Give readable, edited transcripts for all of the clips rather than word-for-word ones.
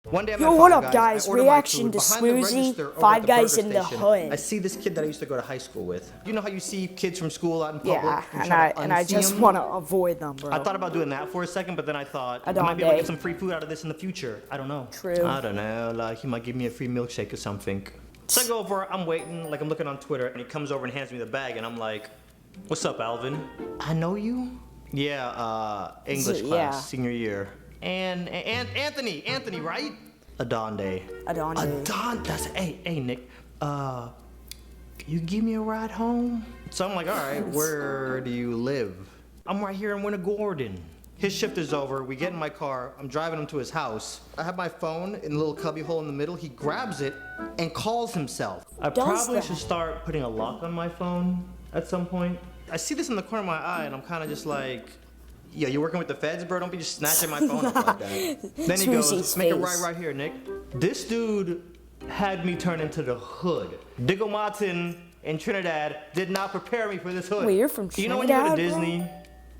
One day I'm Yo, at what Five up, Guys. guys? I order my Reaction food. to Behind the Swoozie, register over Five at the Guys burger in the station, hood. I see this kid that I used to go to high school with. You know how you see kids from school out in public? Yeah, You and try to I unsee just them? want to avoid them, bro. I thought about doing that for a second, but then I thought I Adonde. might be able to get some free food out of this in the future. I don't know. True. I don't know. Like he might give me a free milkshake or something. So I go over. I'm waiting. Like I'm looking on Twitter, and he comes over and hands me the bag, and I'm like, "What's up, Alvin? I know you? Yeah. English class, yeah. senior year. And Anthony, right? Adonde. That's hey Nick. You give me a ride home? So I'm like, all right, where do you live? I'm right here in Winter Gordon. His shift is over. We get in my car. I'm driving him to his house. I have my phone in the little cubby hole in the middle. He grabs it and calls himself. I probably should start putting a lock on my phone at some point. I see this in the corner of my eye, and I'm kind of just like, yo, you working with the feds, bro? Don't be just snatching my phone up like that. Then he goes, make it right here, Nick. This dude had me turn into the hood. Diggle Martin in Trinidad did not prepare me for this hood. Wait, you're from Trinidad, you know when you go to bro? Disney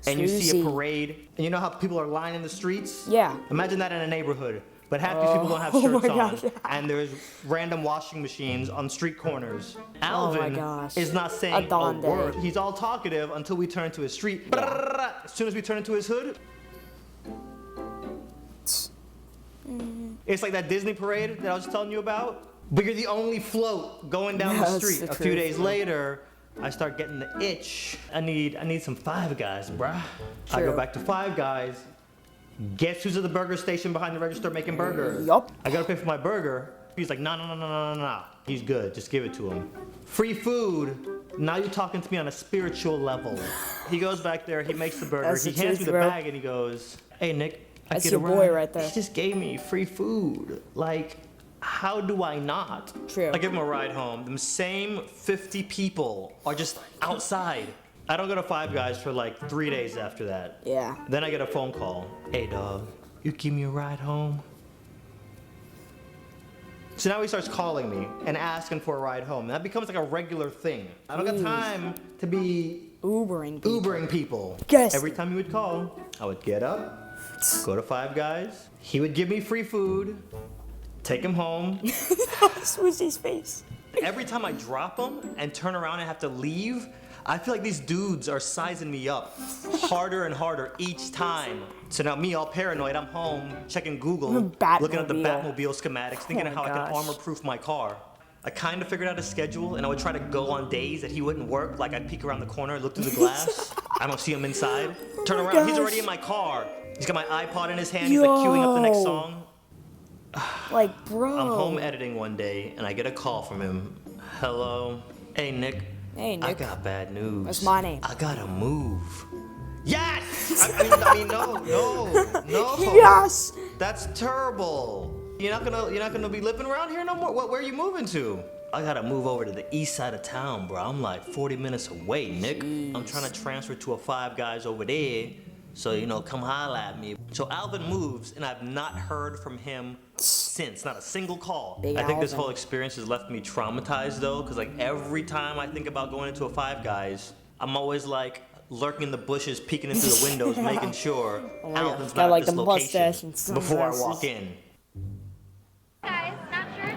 and you see a Swoozie. parade, and you know how people are lining the streets? Yeah. Imagine that in a neighborhood. But half these people don't have shirts my on, gosh. and there's random washing machines on street corners. Alvin gosh. is not saying a Adonde. word. He's all talkative until we turn to his street. As soon as we turn into his hood, it's like that Disney parade that I was telling you about. But you're the only float going down the street. A few days later, I start getting the itch. I need some Five Guys, bruh. I go back to Five Guys. Guess who's at the burger station behind the register making burgers? Yup. I gotta pay for my burger. He's like, no. He's good, just give it to him. Free food. Now you're talking to me on a spiritual level. He goes back there, he makes the burger. That's He the hands me truth, the bro. bag and he goes, hey Nick, I That's get your a boy ride. right there. He just gave me free food. Like, how do I not? True. I give him a ride home. Them same 50 people are just outside. I don't go to Five Guys for like 3 days after that. Yeah. Then I get a phone call. Hey dog, you give me a ride home? So now he starts calling me and asking for a ride home. That becomes like a regular thing. I don't got time to be Ubering people. Yes. Every time he would call, I would get up, go to Five Guys. He would give me free food, take him home. Swoozie's face. Every time I drop him and turn around and have to leave, I feel like these dudes are sizing me up harder and harder each time. So now me all paranoid, I'm home checking Google, looking at the Batmobile schematics, thinking of how I can armor-proof my car. I kind of figured out a schedule, and I would try to go on days that he wouldn't work. Like I'd peek around the corner, look through the glass. I don't see him inside. Turn around, he's already in my car. He's got my iPod in his hand. He's like queuing up the next song. Like, bro. I'm home editing one day, and I get a call from him. Hello. Hey, Nick. Hey, Nick. I got bad news. What's my name? I gotta move. Yes! I mean, no. Yes! That's terrible. You're not gonna be living around here no more? Where are you moving to? I gotta move over to the east side of town, bro. I'm like 40 minutes away, Nick. I'm trying to transfer to a Five Guys over there. So, come holla at me. So Alvin moves, and I've not heard from him since. Not a single call. I think this whole experience has left me traumatized, though, because like every time I think about going into a Five Guys, I'm always like lurking in the bushes, peeking into the windows, making sure Alvin's not at this location before I walk in.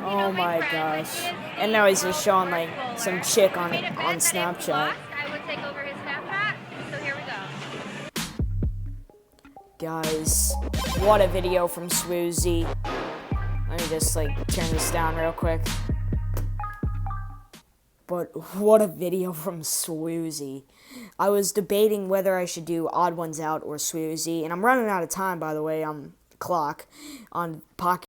Oh my gosh. And now he's just showing like some chick on Snapchat. I would take over his Snapchat, so here we go. Guys, what a video from Swoozie. Let me just like turn this down real quick. But what a video from Swoozie. I was debating whether I should do Odd Ones Out or Swoozie, and I'm running out of time, by the way, on the clock on Pocket.